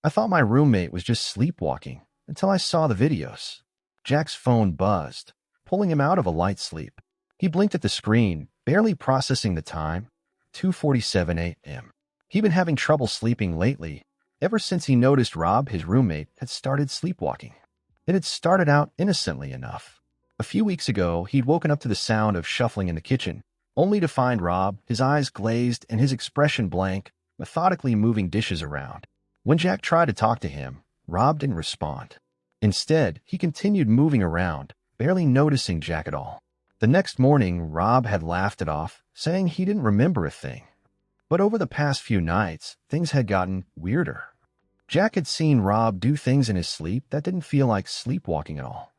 I thought my roommate was just sleepwalking until I saw the videos. Jack's phone buzzed, pulling him out of a light sleep. He blinked at the screen, barely processing the time. 2:47 a.m. He'd been having trouble sleeping lately, ever since he noticed Rob, his roommate, had started sleepwalking. It had started out innocently enough. A few weeks ago, he'd woken up to the sound of shuffling in the kitchen, only to find Rob, his eyes glazed and his expression blank, methodically moving dishes around. When Jack tried to talk to him, Rob didn't respond. Instead, he continued moving around, barely noticing Jack at all. The next morning, Rob had laughed it off, saying he didn't remember a thing. But over the past few nights, things had gotten weirder. Jack had seen Rob do things in his sleep that didn't feel like sleepwalking at all.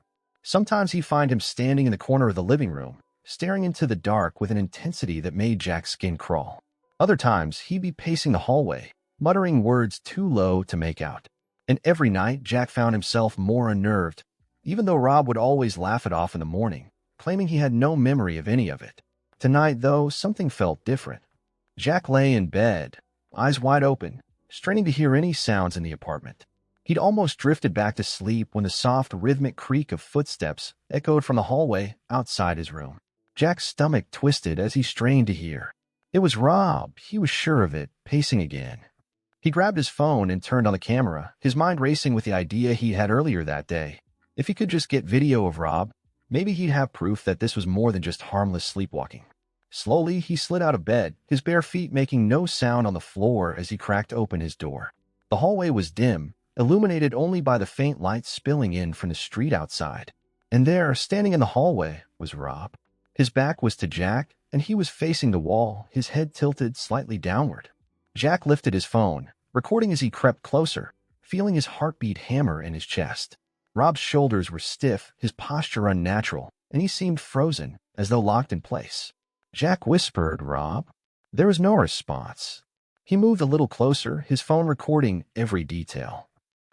Sometimes he'd find him standing in the corner of the living room, staring into the dark with an intensity that made Jack's skin crawl. Other times, he'd be pacing the hallway, muttering words too low to make out. And every night, Jack found himself more unnerved, even though Rob would always laugh it off in the morning, claiming he had no memory of any of it. Tonight, though, something felt different. Jack lay in bed, eyes wide open, straining to hear any sounds in the apartment. He'd almost drifted back to sleep when the soft, rhythmic creak of footsteps echoed from the hallway outside his room. Jack's stomach twisted as he strained to hear. It was Rob, he was sure of it, pacing again. He grabbed his phone and turned on the camera, his mind racing with the idea he had earlier that day. If he could just get video of Rob, maybe he'd have proof that this was more than just harmless sleepwalking. Slowly, he slid out of bed, his bare feet making no sound on the floor as he cracked open his door. The hallway was dim, illuminated only by the faint light spilling in from the street outside. And there, standing in the hallway, was Rob. His back was to Jack, and he was facing the wall, his head tilted slightly downward. Jack lifted his phone, recording as he crept closer, feeling his heartbeat hammer in his chest. Rob's shoulders were stiff, his posture unnatural, and he seemed frozen, as though locked in place. Jack whispered, "Rob?" There was no response. He moved a little closer, his phone recording every detail.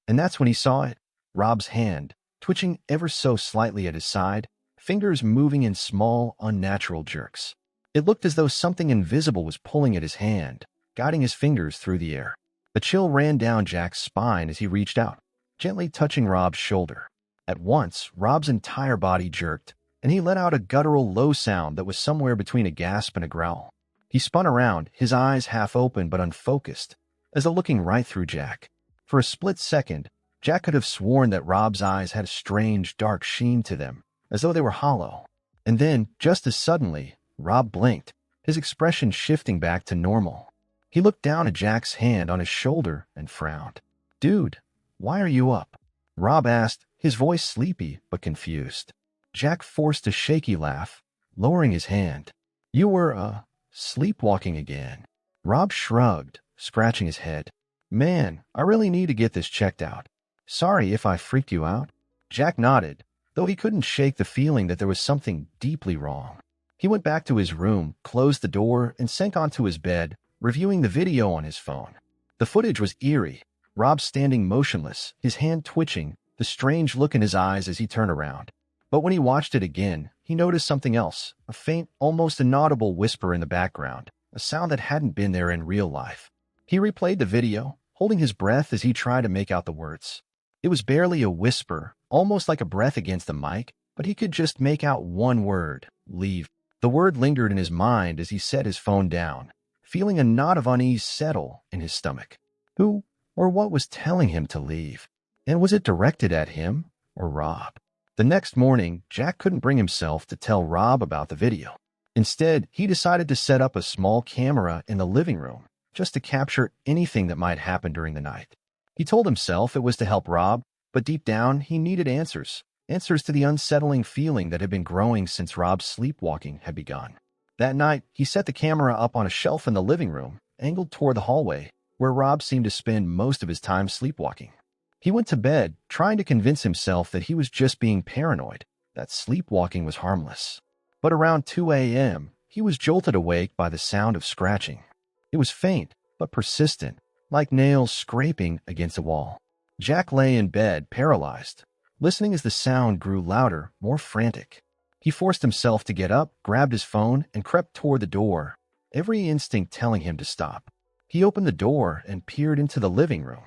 And that's when he saw it, Rob's hand, twitching ever so slightly at his side, fingers moving in small, unnatural jerks. It looked as though something invisible was pulling at his hand, guiding his fingers through the air. A chill ran down Jack's spine as he reached out, gently touching Rob's shoulder. At once, Rob's entire body jerked, and he let out a guttural low sound that was somewhere between a gasp and a growl. He spun around, his eyes half open but unfocused, as though looking right through Jack. For a split second, Jack could have sworn that Rob's eyes had a strange, dark sheen to them, as though they were hollow. And then, just as suddenly, Rob blinked, his expression shifting back to normal. He looked down at Jack's hand on his shoulder and frowned. "Dude, why are you up?" Rob asked, his voice sleepy but confused. Jack forced a shaky laugh, lowering his hand. "You were, sleepwalking again." Rob shrugged, scratching his head. "Man, I really need to get this checked out. Sorry if I freaked you out." Jack nodded, though he couldn't shake the feeling that there was something deeply wrong. He went back to his room, closed the door, and sank onto his bed, reviewing the video on his phone. The footage was eerie, Rob standing motionless, his hand twitching, the strange look in his eyes as he turned around. But when he watched it again, he noticed something else, a faint, almost inaudible whisper in the background, a sound that hadn't been there in real life. He replayed the video, holding his breath as he tried to make out the words. It was barely a whisper, almost like a breath against the mic, but he could just make out one word, leave. The word lingered in his mind as he set his phone down, feeling a knot of unease settle in his stomach. Who or what was telling him to leave? And was it directed at him or Rob? The next morning, Jack couldn't bring himself to tell Rob about the video. Instead, he decided to set up a small camera in the living room, just to capture anything that might happen during the night. He told himself it was to help Rob, but deep down, he needed answers to the unsettling feeling that had been growing since Rob's sleepwalking had begun. That night, he set the camera up on a shelf in the living room, angled toward the hallway, where Rob seemed to spend most of his time sleepwalking. He went to bed, trying to convince himself that he was just being paranoid, that sleepwalking was harmless. But around 2 a.m., he was jolted awake by the sound of scratching. It was faint, but persistent, like nails scraping against a wall. Jack lay in bed, paralyzed, listening as the sound grew louder, more frantic. He forced himself to get up, grabbed his phone, and crept toward the door, every instinct telling him to stop. He opened the door and peered into the living room.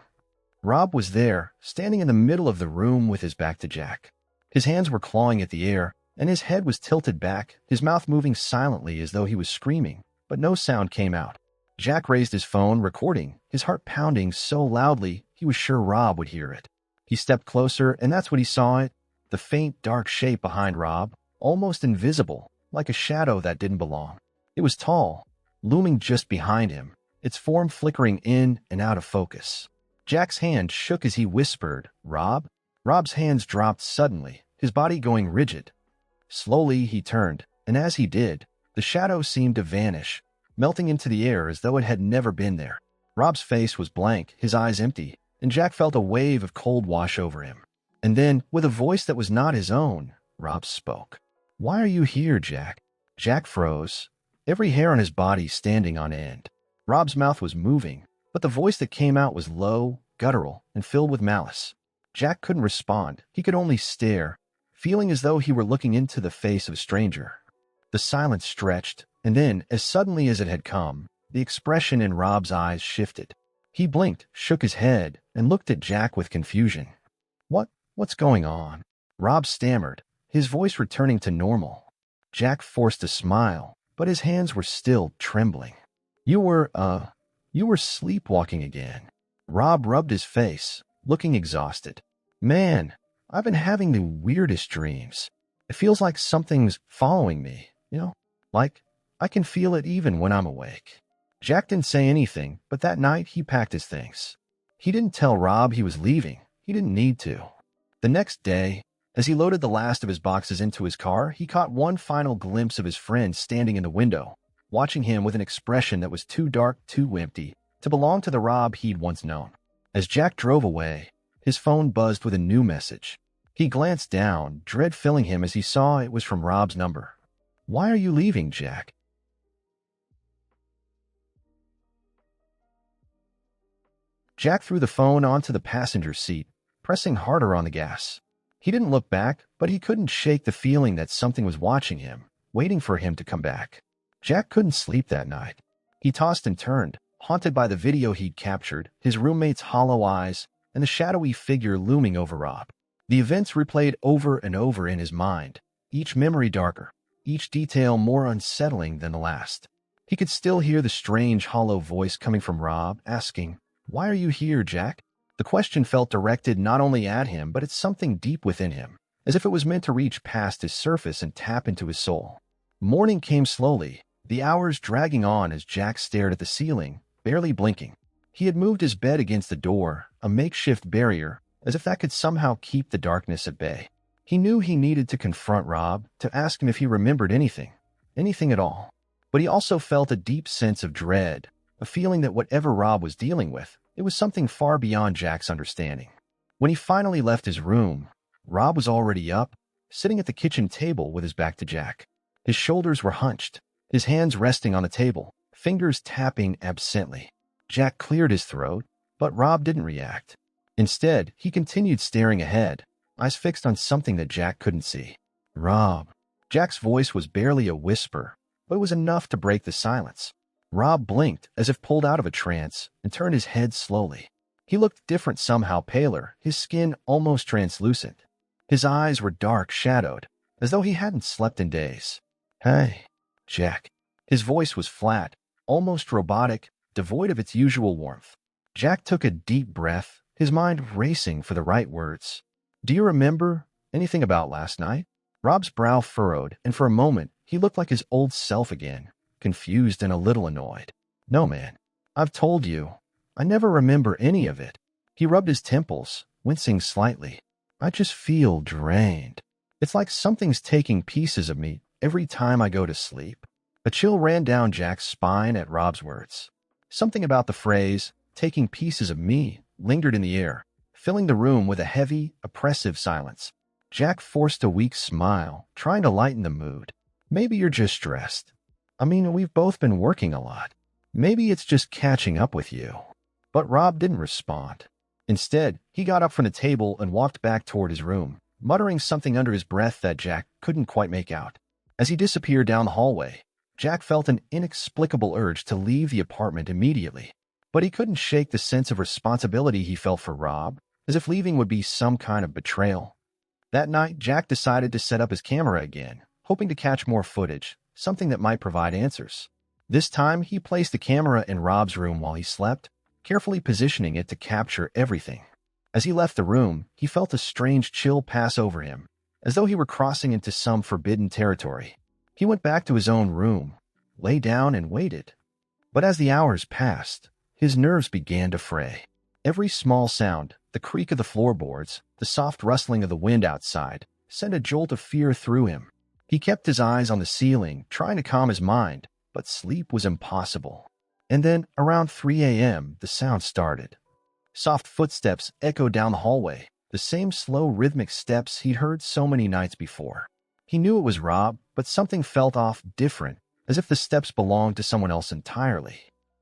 Rob was there, standing in the middle of the room with his back to Jack. His hands were clawing at the air, and his head was tilted back, his mouth moving silently as though he was screaming, but no sound came out. Jack raised his phone, recording, his heart pounding so loudly he was sure Rob would hear it. He stepped closer, and that's when he saw it, the faint, dark shape behind Rob, almost invisible, like a shadow that didn't belong. It was tall, looming just behind him, its form flickering in and out of focus. Jack's hand shook as he whispered, "Rob?" Rob's hands dropped suddenly, his body going rigid. Slowly, he turned, and as he did, the shadow seemed to vanish, melting into the air as though it had never been there. Rob's face was blank, his eyes empty, and Jack felt a wave of cold wash over him. And then, with a voice that was not his own, Rob spoke. "Why are you here, Jack?" Jack froze, every hair on his body standing on end. Rob's mouth was moving, but the voice that came out was low, guttural, and filled with malice. Jack couldn't respond. He could only stare, feeling as though he were looking into the face of a stranger. The silence stretched, and then, as suddenly as it had come, the expression in Rob's eyes shifted. He blinked, shook his head, and looked at Jack with confusion. What's going on?" Rob stammered, his voice returning to normal. Jack forced a smile, but his hands were still trembling. You were sleepwalking again." Rob rubbed his face, looking exhausted. "Man, I've been having the weirdest dreams. It feels like something's following me, like I can feel it even when I'm awake." Jack didn't say anything, but that night he packed his things. He didn't tell Rob he was leaving. He didn't need to. The next day, as he loaded the last of his boxes into his car, he caught one final glimpse of his friend standing in the window, watching him with an expression that was too dark, too empty, to belong to the Rob he'd once known. As Jack drove away, his phone buzzed with a new message. He glanced down, dread filling him as he saw it was from Rob's number. "Why are you leaving, Jack?" Jack threw the phone onto the passenger seat, pressing harder on the gas. He didn't look back, but he couldn't shake the feeling that something was watching him, waiting for him to come back. Jack couldn't sleep that night. He tossed and turned, haunted by the video he'd captured, his roommate's hollow eyes, and the shadowy figure looming over Rob. The events replayed over and over in his mind, each memory darker, each detail more unsettling than the last. He could still hear the strange, hollow voice coming from Rob, asking, "Why are you here, Jack?" The question felt directed not only at him, but at something deep within him, as if it was meant to reach past his surface and tap into his soul. Morning came slowly, the hours dragging on as Jack stared at the ceiling, barely blinking. He had moved his bed against the door, a makeshift barrier, as if that could somehow keep the darkness at bay. He knew he needed to confront Rob, to ask him if he remembered anything at all. But he also felt a deep sense of dread, a feeling that whatever Rob was dealing with, it was something far beyond Jack's understanding. When he finally left his room, Rob was already up, sitting at the kitchen table with his back to Jack. His shoulders were hunched, his hands resting on the table, fingers tapping absently. Jack cleared his throat, but Rob didn't react. Instead, he continued staring ahead, eyes fixed on something that Jack couldn't see. "Rob." Jack's voice was barely a whisper, but it was enough to break the silence. Rob blinked, as if pulled out of a trance, and turned his head slowly. He looked different, somehow paler, his skin almost translucent. His eyes were dark, shadowed, as though he hadn't slept in days. "Hey, Jack." His voice was flat, almost robotic, devoid of its usual warmth. Jack took a deep breath, his mind racing for the right words. "Do you remember anything about last night?" Rob's brow furrowed, and for a moment, he looked like his old self again, confused and a little annoyed. "No, man. I've told you. I never remember any of it." He rubbed his temples, wincing slightly. "I just feel drained. It's like something's taking pieces of me every time I go to sleep." A chill ran down Jack's spine at Rob's words. Something about the phrase, "taking pieces of me," lingered in the air, filling the room with a heavy, oppressive silence. Jack forced a weak smile, trying to lighten the mood. "Maybe you're just stressed. I mean, we've both been working a lot. Maybe it's just catching up with you." But Rob didn't respond. Instead, he got up from the table and walked back toward his room, muttering something under his breath that Jack couldn't quite make out. As he disappeared down the hallway, Jack felt an inexplicable urge to leave the apartment immediately. But he couldn't shake the sense of responsibility he felt for Rob, as if leaving would be some kind of betrayal. That night, Jack decided to set up his camera again, hoping to catch more footage, something that might provide answers. This time, he placed the camera in Rob's room while he slept, carefully positioning it to capture everything. As he left the room, he felt a strange chill pass over him, as though he were crossing into some forbidden territory. He went back to his own room, lay down and waited. But as the hours passed, his nerves began to fray. Every small sound, the creak of the floorboards, the soft rustling of the wind outside, sent a jolt of fear through him. He kept his eyes on the ceiling, trying to calm his mind, but sleep was impossible. And then, around 3 a.m., the sound started. Soft footsteps echoed down the hallway, the same slow, rhythmic steps he'd heard so many nights before. He knew it was Rob, but something felt off, different, as if the steps belonged to someone else entirely.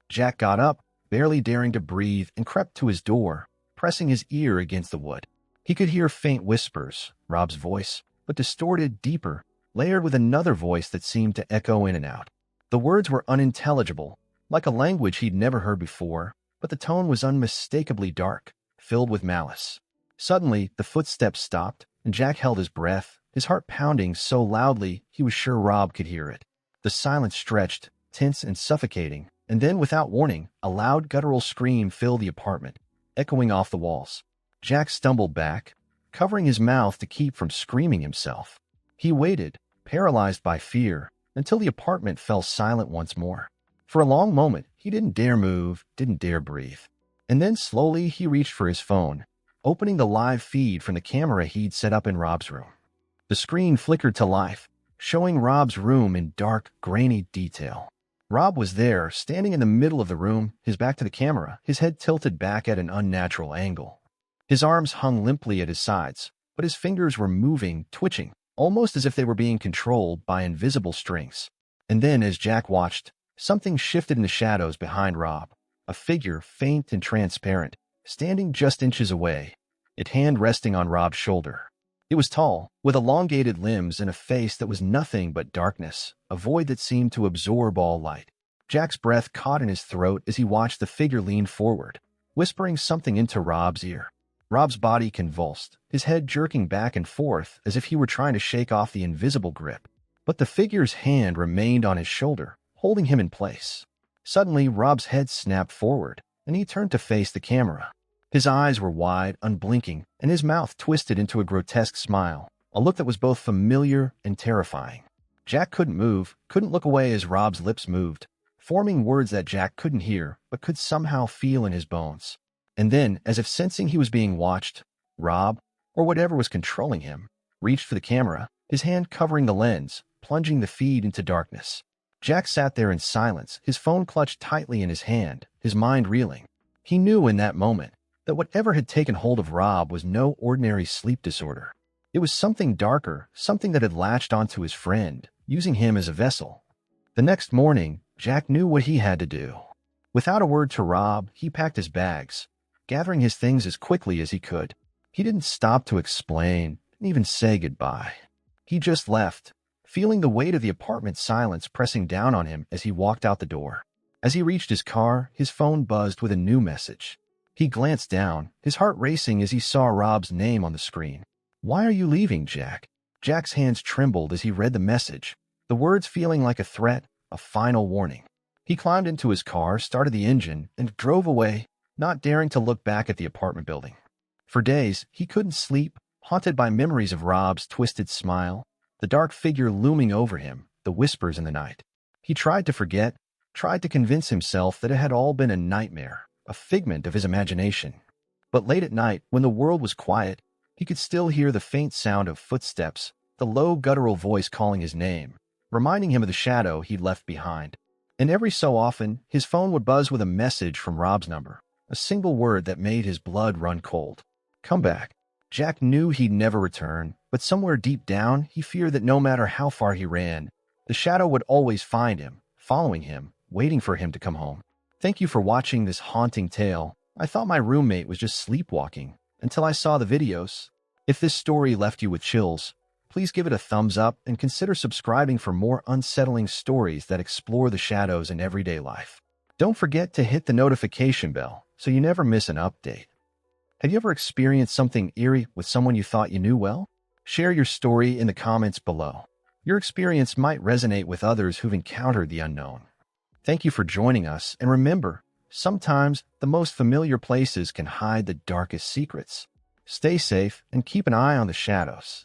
Jack got up, barely daring to breathe, and crept to his door, pressing his ear against the wood. He could hear faint whispers, Rob's voice, but distorted, deeper, layered with another voice that seemed to echo in and out. The words were unintelligible, like a language he'd never heard before, but the tone was unmistakably dark, filled with malice. Suddenly, the footsteps stopped, and Jack held his breath, his heart pounding so loudly he was sure Rob could hear it. The silence stretched, tense and suffocating, and then, without warning, a loud guttural scream filled the apartment, echoing off the walls. Jack stumbled back, covering his mouth to keep from screaming himself. He waited, paralyzed by fear, until the apartment fell silent once more. For a long moment, he didn't dare move, didn't dare breathe. And then slowly he reached for his phone, opening the live feed from the camera he'd set up in Rob's room. The screen flickered to life, showing Rob's room in dark, grainy detail. Rob was there, standing in the middle of the room, his back to the camera, his head tilted back at an unnatural angle. His arms hung limply at his sides, but his fingers were moving, twitching, almost as if they were being controlled by invisible strings. And then, as Jack watched, something shifted in the shadows behind Rob, a figure faint and transparent, standing just inches away, its hand resting on Rob's shoulder. It was tall, with elongated limbs and a face that was nothing but darkness, a void that seemed to absorb all light. Jack's breath caught in his throat as he watched the figure lean forward, whispering something into Rob's ear. Rob's body convulsed, his head jerking back and forth as if he were trying to shake off the invisible grip. But the figure's hand remained on his shoulder, holding him in place. Suddenly, Rob's head snapped forward, and he turned to face the camera. His eyes were wide, unblinking, and his mouth twisted into a grotesque smile, a look that was both familiar and terrifying. Jack couldn't move, couldn't look away as Rob's lips moved, forming words that Jack couldn't hear, but could somehow feel in his bones. And then, as if sensing he was being watched, Rob, or whatever was controlling him, reached for the camera, his hand covering the lens, plunging the feed into darkness. Jack sat there in silence, his phone clutched tightly in his hand, his mind reeling. He knew in that moment that whatever had taken hold of Rob was no ordinary sleep disorder. It was something darker, something that had latched onto his friend, using him as a vessel. The next morning, Jack knew what he had to do. Without a word to Rob, he packed his bags, gathering his things as quickly as he could. He didn't stop to explain, didn't even say goodbye. He just left, feeling the weight of the apartment's silence pressing down on him as he walked out the door. As he reached his car, his phone buzzed with a new message. He glanced down, his heart racing as he saw Rob's name on the screen. "Why are you leaving, Jack?" Jack's hands trembled as he read the message, the words feeling like a threat, a final warning. He climbed into his car, started the engine, and drove away, not daring to look back at the apartment building. For days, he couldn't sleep, haunted by memories of Rob's twisted smile, the dark figure looming over him, the whispers in the night. He tried to forget, tried to convince himself that it had all been a nightmare, a figment of his imagination. But late at night, when the world was quiet, he could still hear the faint sound of footsteps, the low guttural voice calling his name, reminding him of the shadow he'd left behind. And every so often, his phone would buzz with a message from Rob's number, a single word that made his blood run cold. Come back. Jack knew he'd never return, but somewhere deep down, he feared that no matter how far he ran, the shadow would always find him, following him, waiting for him to come home. Thank you for watching this haunting tale. I thought my roommate was just sleepwalking, until I saw the videos. If this story left you with chills, please give it a thumbs up and consider subscribing for more unsettling stories that explore the shadows in everyday life. Don't forget to hit the notification bell so you never miss an update. Have you ever experienced something eerie with someone you thought you knew well? Share your story in the comments below. Your experience might resonate with others who've encountered the unknown. Thank you for joining us, and remember, sometimes the most familiar places can hide the darkest secrets. Stay safe and keep an eye on the shadows.